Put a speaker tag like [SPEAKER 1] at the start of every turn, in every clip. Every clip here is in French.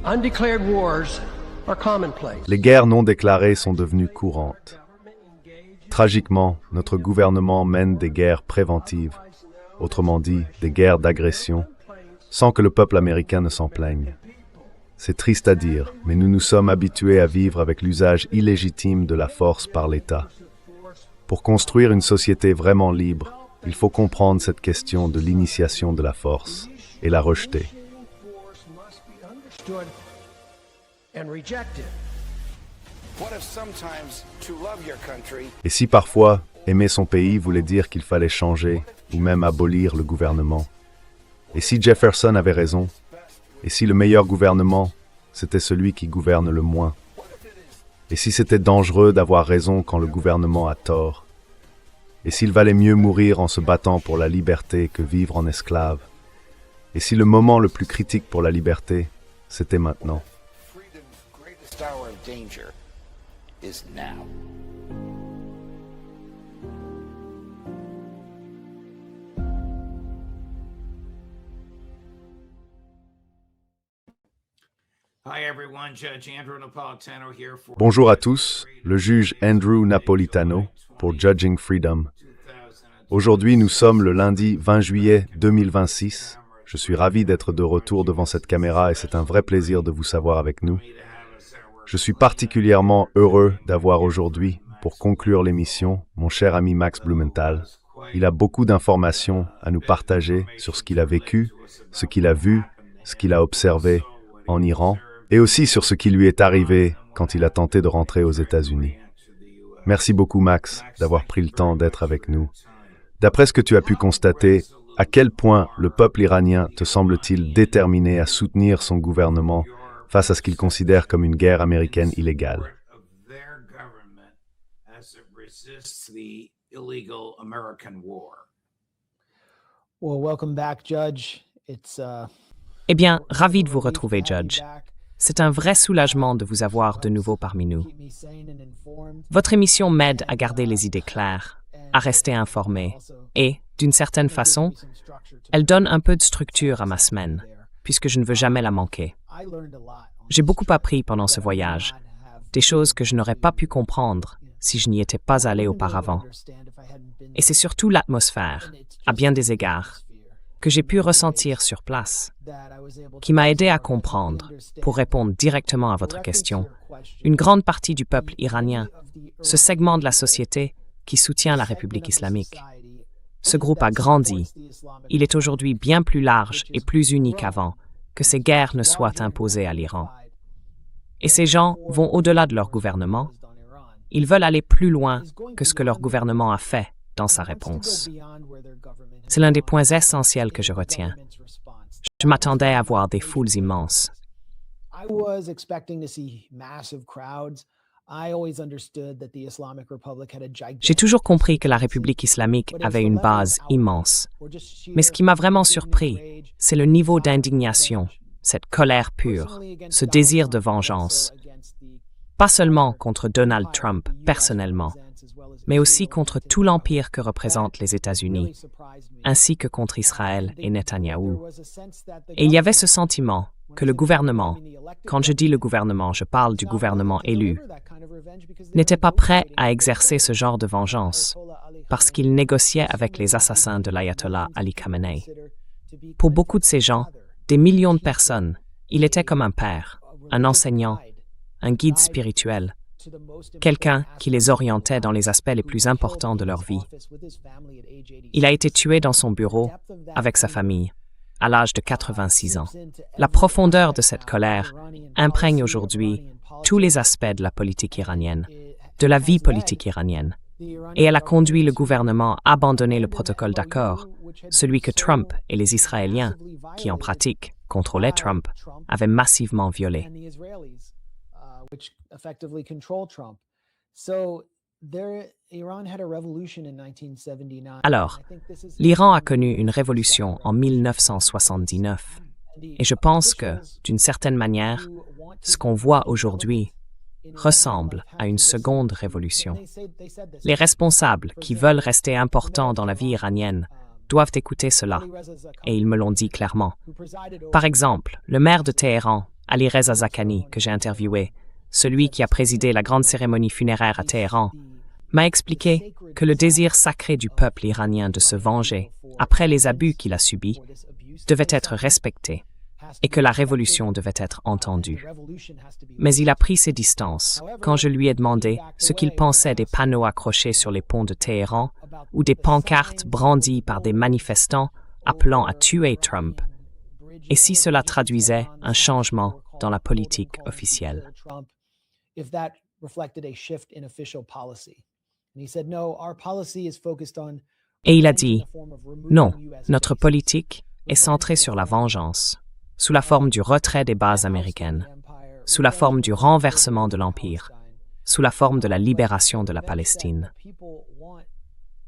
[SPEAKER 1] Undeclared wars are commonplace.
[SPEAKER 2] Les guerres non déclarées sont devenues courantes. Tragiquement, notre gouvernement mène des guerres préventives, autrement dit, des guerres d'agression, sans que le peuple américain ne s'en plaigne. C'est triste à dire, mais nous nous sommes habitués à vivre avec l'usage illégitime de la force par l'État. Pour construire une société vraiment libre, il faut comprendre cette question de l'initiation de la force et la rejeter. Et si parfois, aimer son pays voulait dire qu'il fallait changer ou même abolir le gouvernement? Et si Jefferson avait raison? Et si le meilleur gouvernement, c'était celui qui gouverne le moins? Et si c'était dangereux d'avoir raison quand le gouvernement a tort? Et s'il valait mieux mourir en se battant pour la liberté que vivre en esclave? Et si le moment le plus critique pour la liberté, c'était maintenant? Bonjour à tous, le juge Andrew Napolitano pour Judging Freedom. Aujourd'hui, nous sommes le lundi 20 juillet 2026. Je suis ravi d'être de retour devant cette caméra et c'est un vrai plaisir de vous savoir avec nous. Je suis particulièrement heureux d'avoir aujourd'hui, pour conclure l'émission, mon cher ami Max Blumenthal. Il a beaucoup d'informations à nous partager sur ce qu'il a vécu, ce qu'il a vu, ce qu'il a observé en Iran, et aussi sur ce qui lui est arrivé quand il a tenté de rentrer aux États-Unis. Merci beaucoup, Max, d'avoir pris le temps d'être avec nous. D'après ce que tu as pu constater, à quel point le peuple iranien te semble-t-il déterminé à soutenir son gouvernement face à ce qu'il considère comme une guerre américaine illégale?
[SPEAKER 3] Eh bien, ravi de vous retrouver, Judge. C'est un vrai soulagement de vous avoir de nouveau parmi nous. Votre émission m'aide à garder les idées claires, à rester informé et, d'une certaine façon, elle donne un peu de structure à ma semaine, puisque je ne veux jamais la manquer. J'ai beaucoup appris pendant ce voyage, des choses que je n'aurais pas pu comprendre si je n'y étais pas allé auparavant. Et c'est surtout l'atmosphère, à bien des égards, que j'ai pu ressentir sur place, qui m'a aidé à comprendre, pour répondre directement à votre question, une grande partie du peuple iranien, ce segment de la société qui soutient la République islamique. Ce groupe a grandi. Il est aujourd'hui bien plus large et plus uni qu'avant, que ces guerres ne soient imposées à l'Iran. Et ces gens vont au-delà de leur gouvernement. Ils veulent aller plus loin que ce que leur gouvernement a fait dans sa réponse. C'est l'un des points essentiels que je retiens. Je m'attendais à voir des foules immenses. J'ai toujours compris que la République islamique avait une base immense. Mais ce qui m'a vraiment surpris, c'est le niveau d'indignation, cette colère pure, ce désir de vengeance. Pas seulement contre Donald Trump personnellement, mais aussi contre tout l'empire que représentent les États-Unis, ainsi que contre Israël et Netanyahou. Et il y avait ce sentiment que le gouvernement, quand je dis le gouvernement, je parle du gouvernement élu, n'était pas prêt à exercer ce genre de vengeance, parce qu'il négociait avec les assassins de l'ayatollah Ali Khamenei. Pour beaucoup de ces gens, des millions de personnes, il était comme un père, un enseignant, un guide spirituel, quelqu'un qui les orientait dans les aspects les plus importants de leur vie. Il a été tué dans son bureau avec sa famille, à l'âge de 86 ans. La profondeur de cette colère imprègne aujourd'hui tous les aspects de la politique iranienne, de la vie politique iranienne, et elle a conduit le gouvernement à abandonner le protocole d'accord, celui que Trump et les Israéliens, qui en pratique contrôlaient Trump, avaient massivement violé. Alors, l'Iran a connu une révolution en 1979, et je pense que, d'une certaine manière, ce qu'on voit aujourd'hui ressemble à une seconde révolution. Les responsables qui veulent rester importants dans la vie iranienne doivent écouter cela, et ils me l'ont dit clairement. Par exemple, le maire de Téhéran, Ali Reza Zakhani, que j'ai interviewé, celui qui a présidé la grande cérémonie funéraire à Téhéran, m'a expliqué que le désir sacré du peuple iranien de se venger après les abus qu'il a subis devait être respecté et que la révolution devait être entendue. Mais il a pris ses distances quand je lui ai demandé ce qu'il pensait des panneaux accrochés sur les ponts de Téhéran ou des pancartes brandies par des manifestants appelant à tuer Trump, et si cela traduisait un changement dans la politique officielle. Et il a dit, non, notre politique est centrée sur la vengeance, sous la forme du retrait des bases américaines, sous la forme du renversement de l'Empire, sous la forme de la libération de la Palestine.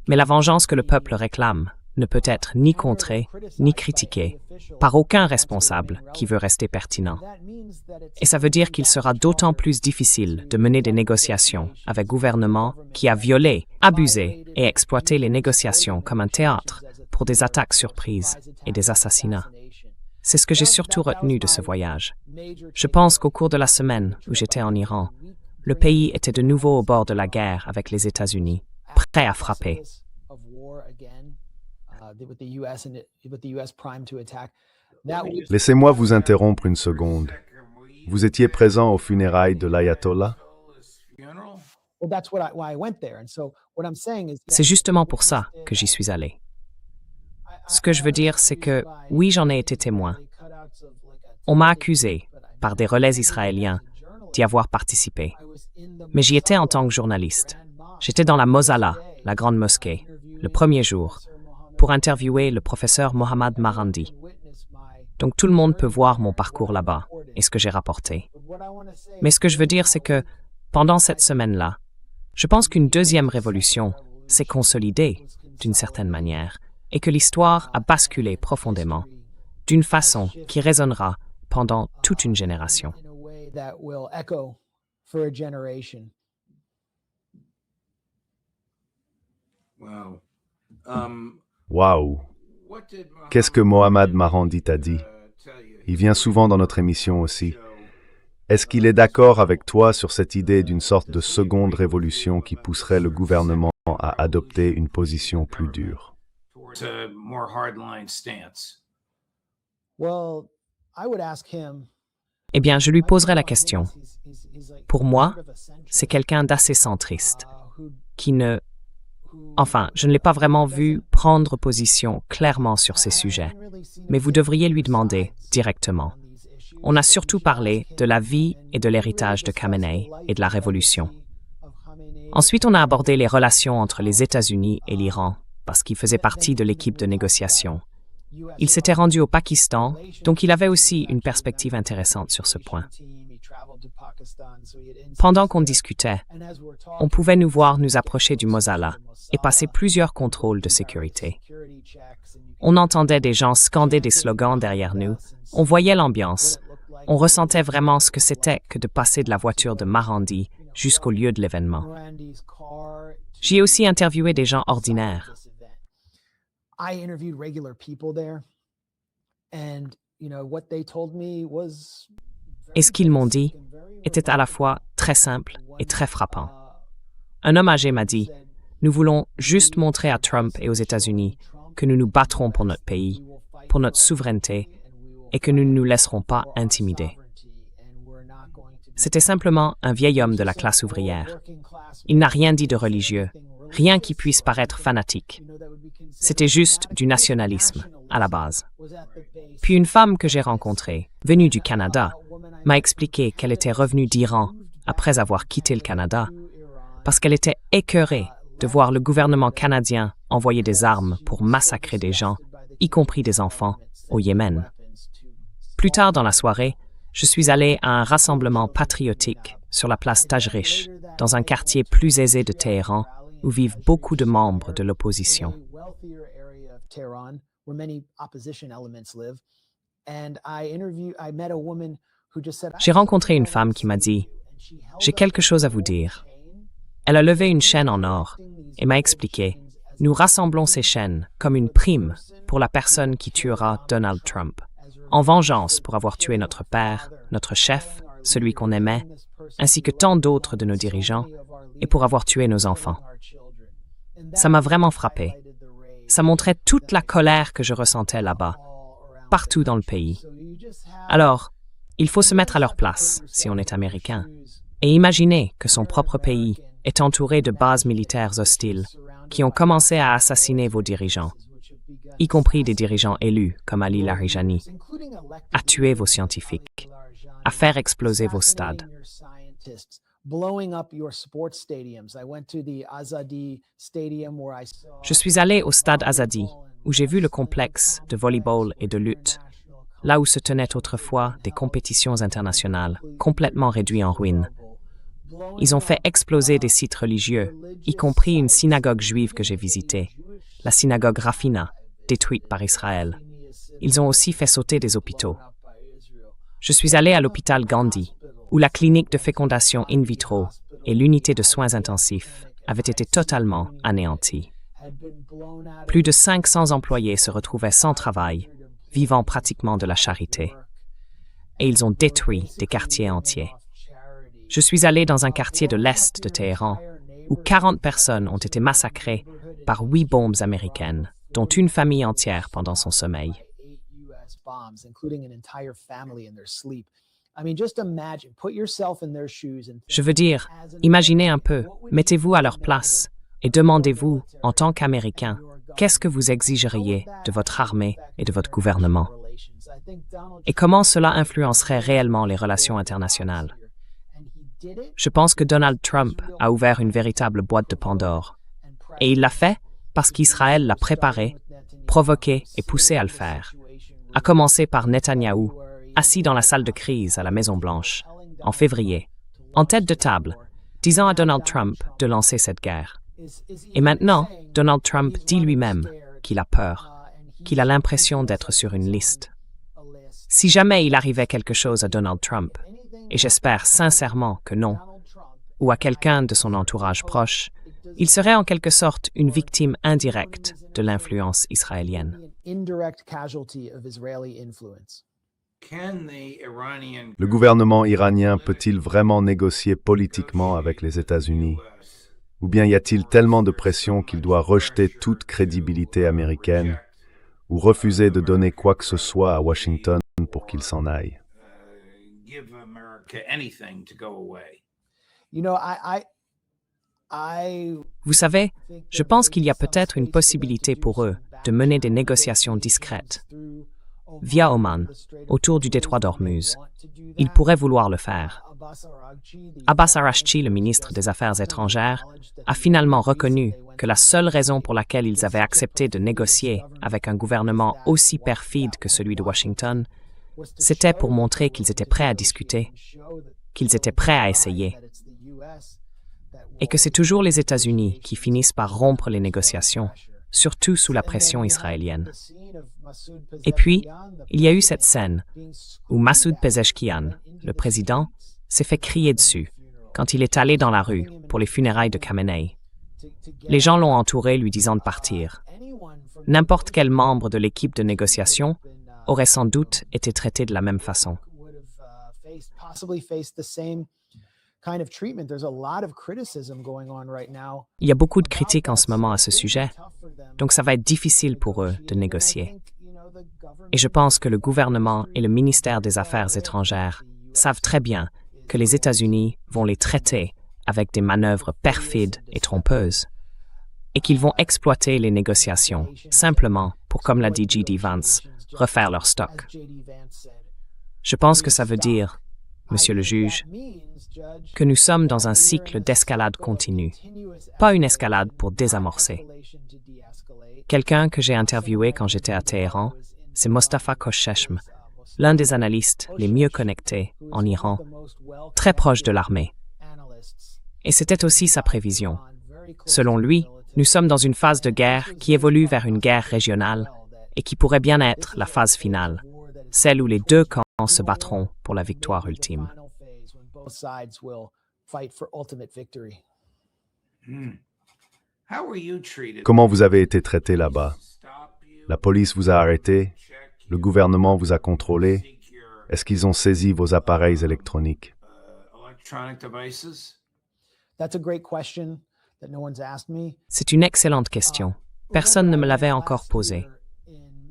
[SPEAKER 3] Mais la vengeance que le peuple réclame ne peut être ni contrée, ni critiquée, par aucun responsable qui veut rester pertinent. Et ça veut dire qu'il sera d'autant plus difficile de mener des négociations avec un gouvernement qui a violé, abusé et exploité les négociations comme un théâtre pour des attaques surprises et des assassinats. C'est ce que j'ai surtout retenu de ce voyage. Je pense qu'au cours de la semaine où j'étais en Iran, le pays était de nouveau au bord de la guerre avec les États-Unis, prêt à frapper.
[SPEAKER 2] Laissez-moi vous interrompre une seconde. Vous étiez présent aux funérailles de l'ayatollah?
[SPEAKER 3] C'est justement pour ça que j'y suis allé. Ce que je veux dire, c'est que, oui, j'en ai été témoin. On m'a accusé, par des relais israéliens, d'y avoir participé. Mais j'y étais en tant que journaliste. J'étais dans la Mosala, la grande mosquée, le premier jour, pour interviewer le professeur Mohammad Marandi. Donc tout le monde peut voir mon parcours là-bas et ce que j'ai rapporté. Mais ce que je veux dire, c'est que, pendant cette semaine-là, je pense qu'une deuxième révolution s'est consolidée, d'une certaine manière, et que l'histoire a basculé profondément, d'une façon qui résonnera pendant toute une génération.
[SPEAKER 2] Waouh! Qu'est-ce que Mohammad Marandi t'a dit? Il vient souvent dans notre émission aussi. Est-ce qu'il est d'accord avec toi sur cette idée d'une sorte de seconde révolution qui pousserait le gouvernement à adopter une position plus dure?
[SPEAKER 3] Eh bien, je lui poserai la question. Pour moi, c'est quelqu'un d'assez centriste, qui ne... Enfin, je ne l'ai pas vraiment vu prendre position clairement sur ces sujets, mais vous devriez lui demander directement. On a surtout parlé de la vie et de l'héritage de Khamenei et de la révolution. Ensuite, on a abordé les relations entre les États-Unis et l'Iran, parce qu'il faisait partie de l'équipe de négociation. Il s'était rendu au Pakistan, donc il avait aussi une perspective intéressante sur ce point. Pendant qu'on discutait, on pouvait nous voir nous approcher du Mosala et passer plusieurs contrôles de sécurité. On entendait des gens scander des slogans derrière nous, on voyait l'ambiance, on ressentait vraiment ce que c'était que de passer de la voiture de Marandi jusqu'au lieu de l'événement. J'y ai aussi interviewé des gens ordinaires. Et ce qu'ils m'ont dit était à la fois très simple et très frappant. Un homme âgé m'a dit « Nous voulons juste montrer à Trump et aux États-Unis que nous nous battrons pour notre pays, pour notre souveraineté, et que nous ne nous laisserons pas intimider. » C'était simplement un vieil homme de la classe ouvrière. Il n'a rien dit de religieux, rien qui puisse paraître fanatique. C'était juste du nationalisme, à la base. Puis une femme que j'ai rencontrée, venue du Canada, m'a expliqué qu'elle était revenue d'Iran après avoir quitté le Canada, parce qu'elle était écœurée de voir le gouvernement canadien envoyer des armes pour massacrer des gens, y compris des enfants, au Yémen. Plus tard dans la soirée, je suis allé à un rassemblement patriotique sur la place Tajrish, dans un quartier plus aisé de Téhéran, où vivent beaucoup de membres de l'opposition. J'ai rencontré une femme qui m'a dit « J'ai quelque chose à vous dire ». Elle a levé une chaîne en or et m'a expliqué « Nous rassemblons ces chaînes comme une prime pour la personne qui tuera Donald Trump. en vengeance pour avoir tué notre père, notre chef, celui qu'on aimait, ainsi que tant d'autres de nos dirigeants, et pour avoir tué nos enfants. Ça m'a vraiment frappé. Ça montrait toute la colère que je ressentais là-bas, partout dans le pays. Alors, il faut se mettre à leur place, si on est américain, et imaginer que son propre pays est entouré de bases militaires hostiles qui ont commencé à assassiner vos dirigeants, y compris des dirigeants élus comme Ali Larijani, à tuer vos scientifiques, à faire exploser vos stades. Je suis allé au stade Azadi, où j'ai vu le complexe de volleyball et de lutte, là où se tenaient autrefois des compétitions internationales, complètement réduits en ruines. Ils ont fait exploser des sites religieux, y compris une synagogue juive que j'ai visitée, la synagogue Rafina, détruite par Israël. Ils ont aussi fait sauter des hôpitaux. Je suis allé à l'hôpital Gandhi, où la clinique de fécondation in vitro et l'unité de soins intensifs avaient été totalement anéanties. Plus de 500 employés se retrouvaient sans travail, vivant pratiquement de la charité. Et ils ont détruit des quartiers entiers. Je suis allé dans un quartier de l'Est de Téhéran, où 40 personnes ont été massacrées par 8 bombes américaines, dont une famille entière pendant son sommeil. Je veux dire, imaginez un peu, mettez-vous à leur place et demandez-vous, en tant qu'Américain, qu'est-ce que vous exigeriez de votre armée et de votre gouvernement? Et comment cela influencerait réellement les relations internationales? Je pense que Donald Trump a ouvert une véritable boîte de Pandore. Et il l'a fait parce qu'Israël l'a préparé, provoqué et poussé à le faire. À commencer par Netanyahou, assis dans la salle de crise à la Maison-Blanche, en février, en tête de table, disant à Donald Trump de lancer cette guerre. Et maintenant, Donald Trump dit lui-même qu'il a peur, qu'il a l'impression d'être sur une liste. Si jamais il arrivait quelque chose à Donald Trump, et j'espère sincèrement que non, ou à quelqu'un de son entourage proche, il serait en quelque sorte une victime indirecte de l'influence israélienne.
[SPEAKER 2] Le gouvernement iranien peut-il vraiment négocier politiquement avec les États-Unis? Ou bien y a-t-il tellement de pression qu'il doit rejeter toute crédibilité américaine ou refuser de donner quoi que ce soit à Washington pour qu'il s'en aille?
[SPEAKER 3] Vous savez, je pense qu'il y a peut-être une possibilité pour eux de mener des négociations discrètes, via Oman, autour du détroit d'Ormuz. Ils pourraient vouloir le faire. Abbas Araghchi, le ministre des Affaires étrangères, a finalement reconnu que la seule raison pour laquelle ils avaient accepté de négocier avec un gouvernement aussi perfide que celui de Washington, c'était pour montrer qu'ils étaient prêts à discuter, qu'ils étaient prêts à essayer. Et que c'est toujours les États-Unis qui finissent par rompre les négociations, surtout sous la pression israélienne. Et puis, il y a eu cette scène où Massoud Pezeshkian, le président, s'est fait crier dessus quand il est allé dans la rue pour les funérailles de Khamenei. Les gens l'ont entouré lui disant de partir. N'importe quel membre de l'équipe de négociation aurait sans doute été traité de la même façon. Il y a beaucoup de critiques en ce moment à ce sujet, donc ça va être difficile pour eux de négocier. Et je pense que le gouvernement et le ministère des Affaires étrangères savent très bien que les États-Unis vont les traiter avec des manœuvres perfides et trompeuses, et qu'ils vont exploiter les négociations simplement pour, comme l'a dit J.D. Vance, refaire leur stock. Je pense que ça veut dire, Monsieur le juge, que nous sommes dans un cycle d'escalade continue, pas une escalade pour désamorcer. Quelqu'un que j'ai interviewé quand j'étais à Téhéran, c'est Mostafa Khosheshm, l'un des analystes les mieux connectés en Iran, très proche de l'armée. Et c'était aussi sa prévision. Selon lui, nous sommes dans une phase de guerre qui évolue vers une guerre régionale et qui pourrait bien être la phase finale, celle où les deux camps se battront pour la victoire ultime.
[SPEAKER 2] Comment vous avez été traité là-bas? La police vous a arrêté? le gouvernement vous a contrôlé? Est-ce qu'ils ont saisi vos appareils électroniques?
[SPEAKER 3] C'est une excellente question. Personne ne me l'avait encore posée.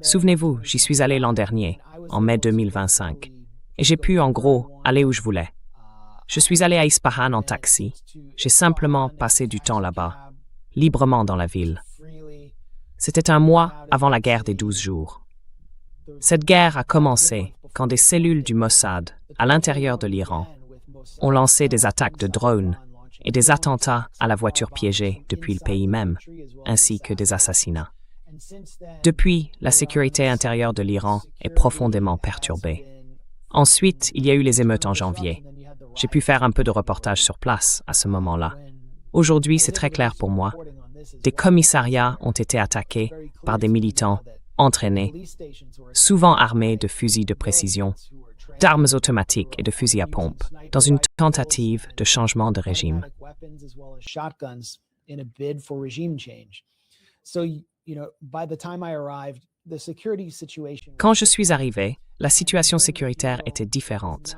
[SPEAKER 3] Souvenez-vous, j'y suis allé l'an dernier, en mai 2025, et j'ai pu, en gros, aller où je voulais. Je suis allé à Ispahan en taxi. J'ai simplement passé du temps là-bas, librement dans la ville. C'était un mois avant la guerre des 12 jours. Cette guerre a commencé quand des cellules du Mossad, à l'intérieur de l'Iran, ont lancé des attaques de drones et des attentats à la voiture piégée depuis le pays même, ainsi que des assassinats. Depuis, la sécurité intérieure de l'Iran est profondément perturbée. Ensuite, il y a eu les émeutes en janvier. J'ai pu faire un peu de reportage sur place à ce moment-là. Aujourd'hui, c'est très clair pour moi. Des commissariats ont été attaqués par des militants entraînés, souvent armés de fusils de précision, d'armes automatiques et de fusils à pompe, dans une tentative de changement de régime. Quand je suis arrivé, la situation sécuritaire était différente.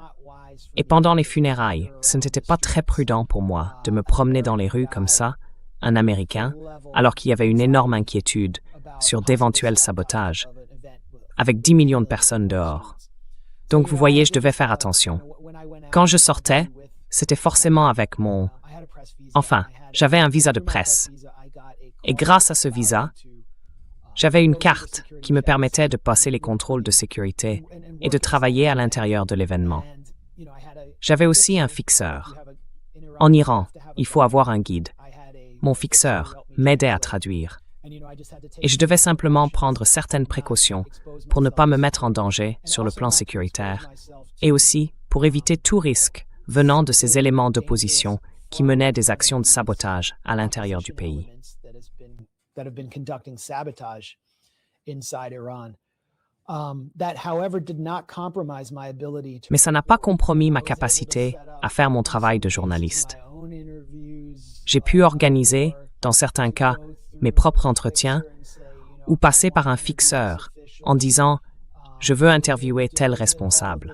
[SPEAKER 3] Et pendant les funérailles, ce n'était pas très prudent pour moi de me promener dans les rues comme ça, un Américain, alors qu'il y avait une énorme inquiétude sur d'éventuels sabotages, avec 10 millions de personnes dehors. Donc vous voyez, je devais faire attention. Quand je sortais, c'était forcément avec mon... Enfin, j'avais un visa de presse. Et grâce à ce visa, j'avais une carte qui me permettait de passer les contrôles de sécurité et de travailler à l'intérieur de l'événement. J'avais aussi un fixeur. En Iran, il faut avoir un guide. Mon fixeur m'aidait à traduire. Et je devais simplement prendre certaines précautions pour ne pas me mettre en danger sur le plan sécuritaire et aussi pour éviter tout risque venant de ces éléments d'opposition qui menaient des actions de sabotage à l'intérieur du pays. Mais ça n'a pas compromis ma capacité à faire mon travail de journaliste. J'ai pu organiser, dans certains cas, mes propres entretiens ou passer par un fixeur en disant « Je veux interviewer tel responsable ».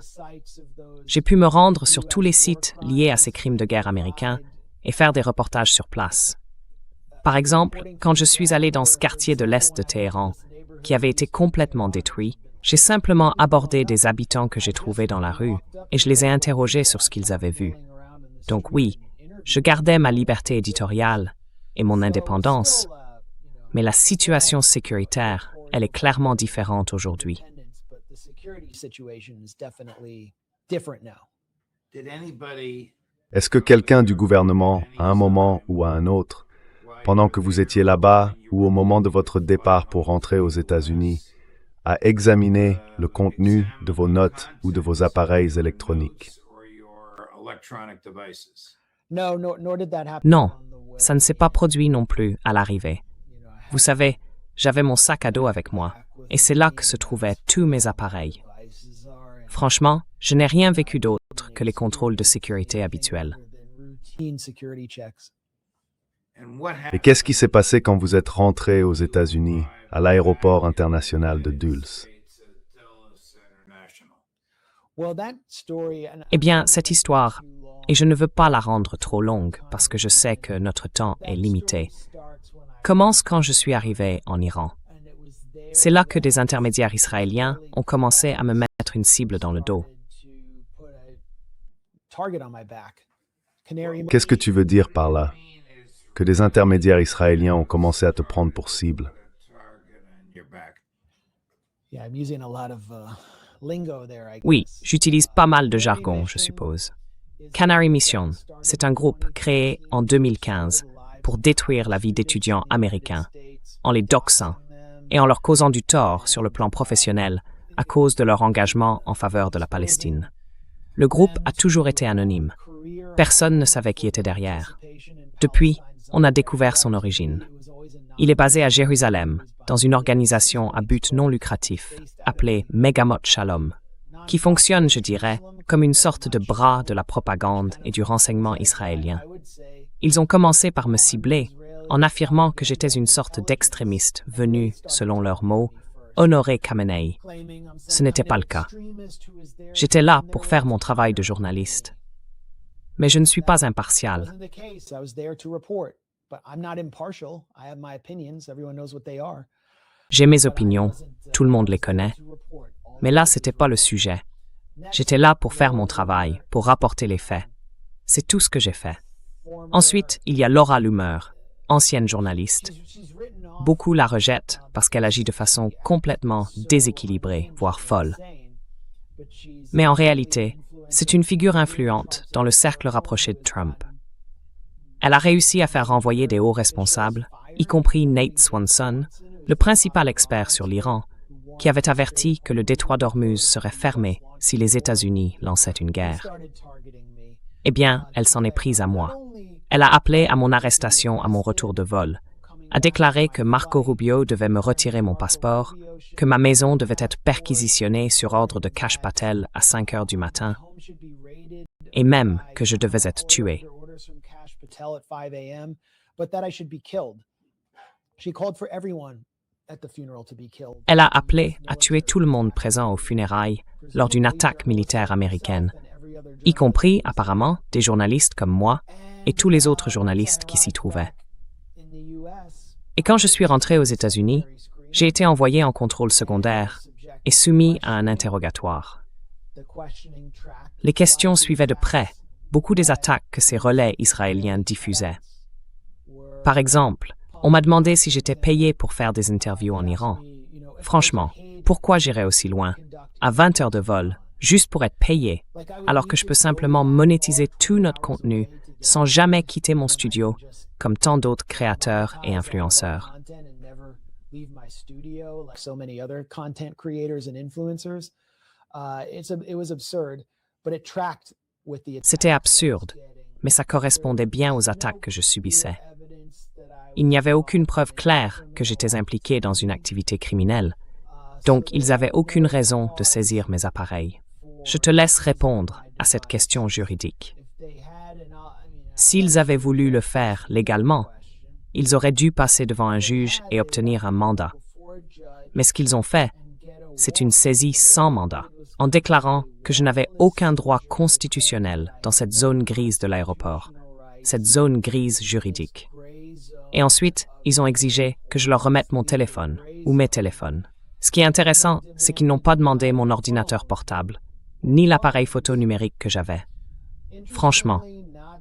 [SPEAKER 3] J'ai pu me rendre sur tous les sites liés à ces crimes de guerre américains et faire des reportages sur place. Par exemple, quand je suis allé dans ce quartier de l'Est de Téhéran, qui avait été complètement détruit, j'ai simplement abordé des habitants que j'ai trouvés dans la rue et je les ai interrogés sur ce qu'ils avaient vu. Donc oui, je gardais ma liberté éditoriale et mon indépendance, mais la situation sécuritaire, elle est clairement différente aujourd'hui.
[SPEAKER 2] Est-ce que quelqu'un du gouvernement, à un moment ou à un autre, pendant que vous étiez là-bas ou au moment de votre départ pour rentrer aux États-Unis, a examiné le contenu de vos notes ou de vos appareils électroniques?
[SPEAKER 3] Non, ça ne s'est pas produit non plus à l'arrivée. Vous savez, j'avais mon sac à dos avec moi, et c'est là que se trouvaient tous mes appareils. Franchement, je n'ai rien vécu d'autre que les contrôles de sécurité habituels.
[SPEAKER 2] Et qu'est-ce qui s'est passé quand vous êtes rentré aux États-Unis, à l'aéroport international de Dulles?
[SPEAKER 3] Eh bien, cette histoire, et je ne veux pas la rendre trop longue parce que je sais que notre temps est limité, commence quand je suis arrivé en Iran. C'est là que des intermédiaires israéliens ont commencé à me mettre une cible dans le dos.
[SPEAKER 2] Qu'est-ce que tu veux dire par là? Que des intermédiaires israéliens ont commencé à te prendre pour cible?
[SPEAKER 3] Oui, j'utilise pas mal de jargon, je suppose. Canary Mission, c'est un groupe créé en 2015 pour détruire la vie d'étudiants américains, en les doxant et en leur causant du tort sur le plan professionnel à cause de leur engagement en faveur de la Palestine. Le groupe a toujours été anonyme. Personne ne savait qui était derrière. Depuis, on a découvert son origine. Il est basé à Jérusalem, dans une organisation à but non lucratif, appelée Megamot Shalom, qui fonctionne, je dirais, comme une sorte de bras de la propagande et du renseignement israélien. Ils ont commencé par me cibler, en affirmant que j'étais une sorte d'extrémiste venu, selon leurs mots, honorer Khamenei. Ce n'était pas le cas. J'étais là pour faire mon travail de journaliste. Mais je ne suis pas impartial. J'ai mes opinions, tout le monde les connaît. Mais là, ce n'était pas le sujet. J'étais là pour faire mon travail, pour rapporter les faits. C'est tout ce que j'ai fait. Ensuite, il y a Laura Loomer, ancienne journaliste. Beaucoup la rejettent parce qu'elle agit de façon complètement déséquilibrée, voire folle. Mais en réalité, c'est une figure influente dans le cercle rapproché de Trump. Elle a réussi à faire renvoyer des hauts responsables, y compris Nate Swanson, le principal expert sur l'Iran, qui avait averti que le détroit d'Ormuz serait fermé si les États-Unis lançaient une guerre. Eh bien, elle s'en est prise à moi. Elle a appelé à mon arrestation à mon retour de vol, a déclaré que Marco Rubio devait me retirer mon passeport, que ma maison devait être perquisitionnée sur ordre de Kash Patel à 5 heures du matin, et même que je devais être tué. Elle a appelé à tuer tout le monde présent aux funérailles lors d'une attaque militaire américaine, y compris, apparemment, des journalistes comme moi et tous les autres journalistes qui s'y trouvaient. Et quand je suis rentré aux États-Unis, j'ai été envoyé en contrôle secondaire et soumis à un interrogatoire. Les questions suivaient de près beaucoup des attaques que ces relais israéliens diffusaient. Par exemple, on m'a demandé si j'étais payé pour faire des interviews en Iran. Franchement, pourquoi j'irais aussi loin, à 20 heures de vol, juste pour être payé, alors que je peux simplement monétiser tout notre contenu sans jamais quitter mon studio, comme tant d'autres créateurs et influenceurs. C'était absurde, mais ça correspondait bien aux attaques que je subissais. Il n'y avait aucune preuve claire que j'étais impliqué dans une activité criminelle, donc ils n'avaient aucune raison de saisir mes appareils. Je te laisse répondre à cette question juridique. S'ils avaient voulu le faire légalement, ils auraient dû passer devant un juge et obtenir un mandat. Mais ce qu'ils ont fait, c'est une saisie sans mandat, en déclarant que je n'avais aucun droit constitutionnel dans cette zone grise de l'aéroport, cette zone grise juridique. Et ensuite, ils ont exigé que je leur remette mon téléphone ou mes téléphones. Ce qui est intéressant, c'est qu'ils n'ont pas demandé mon ordinateur portable, ni l'appareil photo numérique que j'avais. Franchement,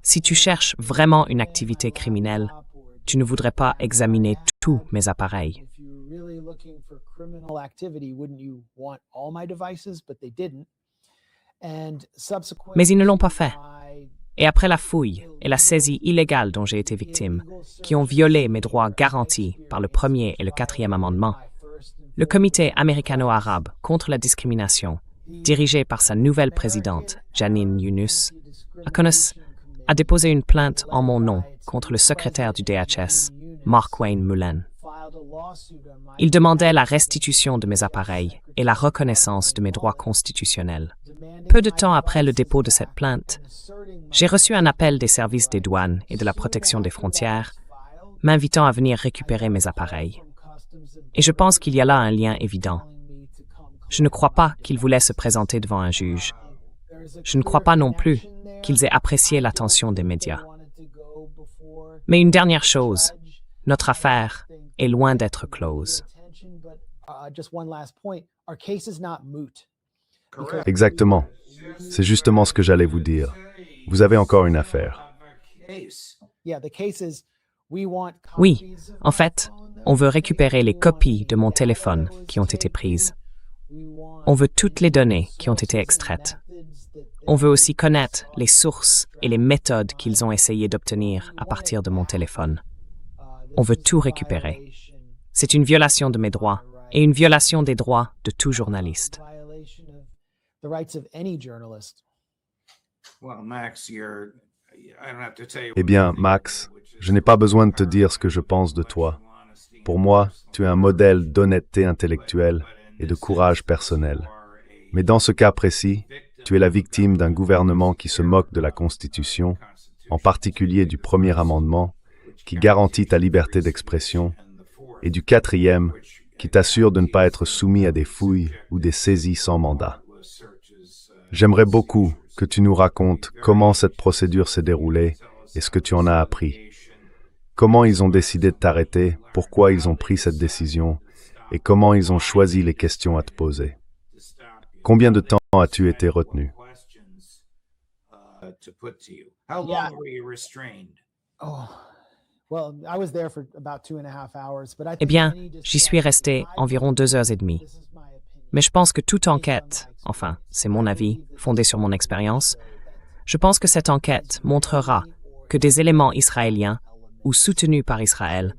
[SPEAKER 3] si tu cherches vraiment une activité criminelle, tu ne voudrais pas examiner tous mes appareils. Mais ils ne l'ont pas fait. Et après la fouille et la saisie illégale dont j'ai été victime, qui ont violé mes droits garantis par le premier et le quatrième amendement, le comité américano-arabe contre la discrimination, dirigé par sa nouvelle présidente, Jeanine Yunus, a déposé une plainte en mon nom contre le secrétaire du DHS, Mark-Wayne Mullen. Il demandait la restitution de mes appareils et la reconnaissance de mes droits constitutionnels. Peu de temps après le dépôt de cette plainte, j'ai reçu un appel des services des douanes et de la protection des frontières, m'invitant à venir récupérer mes appareils. Et je pense qu'il y a là un lien évident. Je ne crois pas qu'ils voulaient se présenter devant un juge. Je ne crois pas non plus qu'ils aient apprécié l'attention des médias. Mais une dernière chose, notre affaire est loin d'être close.
[SPEAKER 2] Exactement. C'est justement ce que j'allais vous dire. Vous avez encore une affaire.
[SPEAKER 3] Oui, en fait, on veut récupérer les copies de mon téléphone qui ont été prises. On veut toutes les données qui ont été extraites. On veut aussi connaître les sources et les méthodes qu'ils ont essayé d'obtenir à partir de mon téléphone. On veut tout récupérer. C'est une violation de mes droits et une violation des droits de tout journaliste.
[SPEAKER 2] Eh bien, Max, je n'ai pas besoin de te dire ce que je pense de toi. Pour moi, tu es un modèle d'honnêteté intellectuelle et de courage personnel. Mais dans ce cas précis, tu es la victime d'un gouvernement qui se moque de la Constitution, en particulier du premier amendement, qui garantit ta liberté d'expression, et du quatrième, qui t'assure de ne pas être soumis à des fouilles ou des saisies sans mandat. J'aimerais beaucoup que tu nous racontes comment cette procédure s'est déroulée et ce que tu en as appris. Comment ils ont décidé de t'arrêter, pourquoi ils ont pris cette décision et comment ils ont choisi les questions à te poser. Combien de temps as-tu été retenu?
[SPEAKER 3] Eh bien, j'y suis resté environ 2 heures et demie. Mais je pense que toute enquête, enfin, c'est mon avis, fondé sur mon expérience, je pense que cette enquête montrera que des éléments israéliens ou soutenus par Israël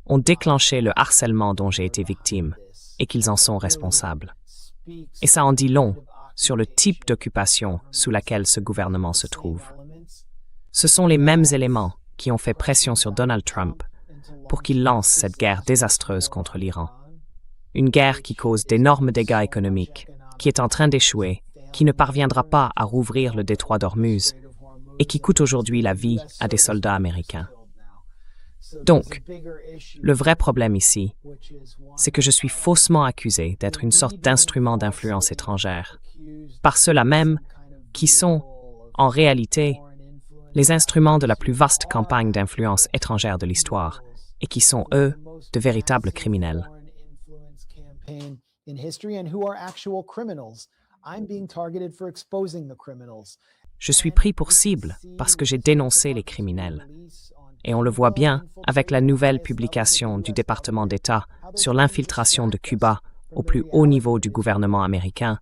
[SPEAKER 3] ont déclenché le harcèlement dont j'ai été victime et qu'ils en sont responsables. Et ça en dit long sur le type d'occupation sous laquelle ce gouvernement se trouve. Ce sont les mêmes éléments qui ont fait pression sur Donald Trump pour qu'il lance cette guerre désastreuse contre l'Iran. Une guerre qui cause d'énormes dégâts économiques, qui est en train d'échouer, qui ne parviendra pas à rouvrir le détroit d'Ormuz et qui coûte aujourd'hui la vie à des soldats américains. Donc, le vrai problème ici, c'est que je suis faussement accusé d'être une sorte d'instrument d'influence étrangère, par ceux-là même qui sont, en réalité, les instruments de la plus vaste campagne d'influence étrangère de l'histoire, et qui sont, eux, de véritables criminels. Je suis pris pour cible parce que j'ai dénoncé les criminels. Et on le voit bien avec la nouvelle publication du département d'État sur l'infiltration de Cuba au plus haut niveau du gouvernement américain.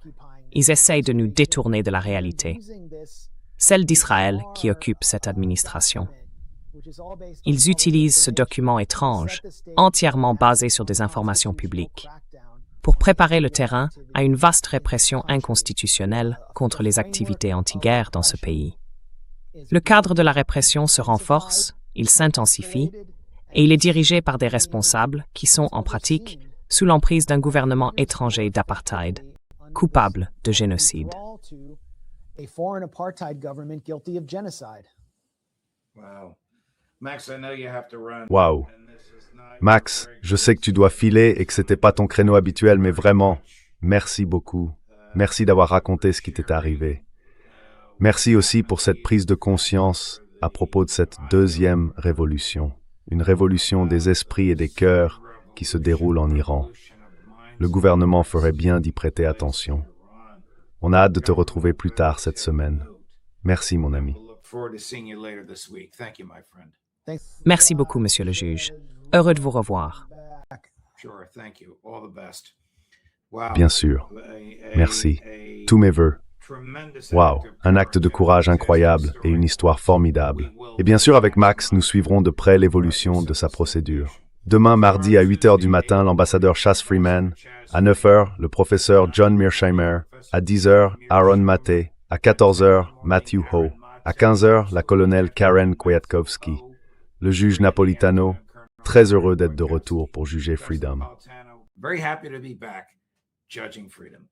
[SPEAKER 3] Ils essayent de nous détourner de la réalité, celle d'Israël qui occupe cette administration. Ils utilisent ce document étrange, entièrement basé sur des informations publiques, pour préparer le terrain à une vaste répression inconstitutionnelle contre les activités anti-guerre dans ce pays. Le cadre de la répression se renforce, il s'intensifie, et il est dirigé par des responsables qui sont, en pratique, sous l'emprise d'un gouvernement étranger d'apartheid, coupable de génocide.
[SPEAKER 2] Wow. Max, je sais que tu dois filer et que c'était pas ton créneau habituel, mais vraiment, merci beaucoup. Merci d'avoir raconté ce qui t'est arrivé. Merci aussi pour cette prise de conscience à propos de cette deuxième révolution, une révolution des esprits et des cœurs qui se déroule en Iran. Le gouvernement ferait bien d'y prêter attention. On a hâte de te retrouver plus tard cette semaine. Merci, mon ami.
[SPEAKER 3] Merci beaucoup, monsieur le juge. Heureux de vous revoir.
[SPEAKER 2] Bien sûr. Merci. Tous mes vœux. Wow, un acte de courage incroyable et une histoire formidable. Et bien sûr, avec Max, nous suivrons de près l'évolution de sa procédure. Demain, mardi, à 8h du matin, l'ambassadeur Chas Freeman. À 9h, le professeur John Mearsheimer. À 10h, Aaron Maté. À 14h, Matthew Ho. À 15h, la colonelle Karen Kwiatkowski. Le juge Napolitano, très heureux d'être de retour pour juger Freedom.
[SPEAKER 4] Very happy to be back judging Freedom.